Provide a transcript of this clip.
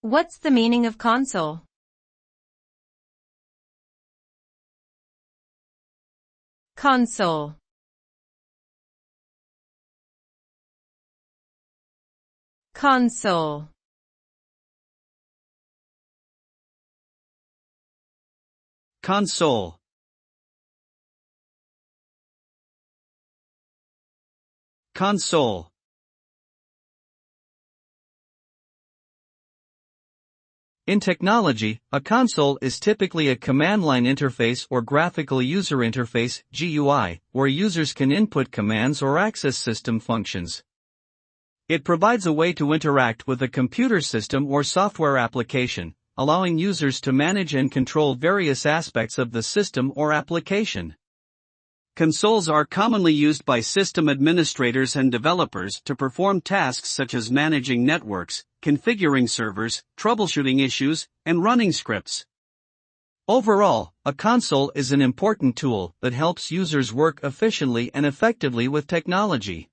What's the meaning of console? Console. Console. Console. Console. In technology, a console is typically a command line interface or graphical user interface (GUI), where users can input commands or access system functions. It provides a way to interact with a computer system or software application, allowing users to manage and control various aspects of the system or application. Consoles are commonly used by system administrators and developers to perform tasks such as managing networks, configuring servers, troubleshooting issues, and running scripts. Overall, a console is an important tool that helps users work efficiently and effectively with technology.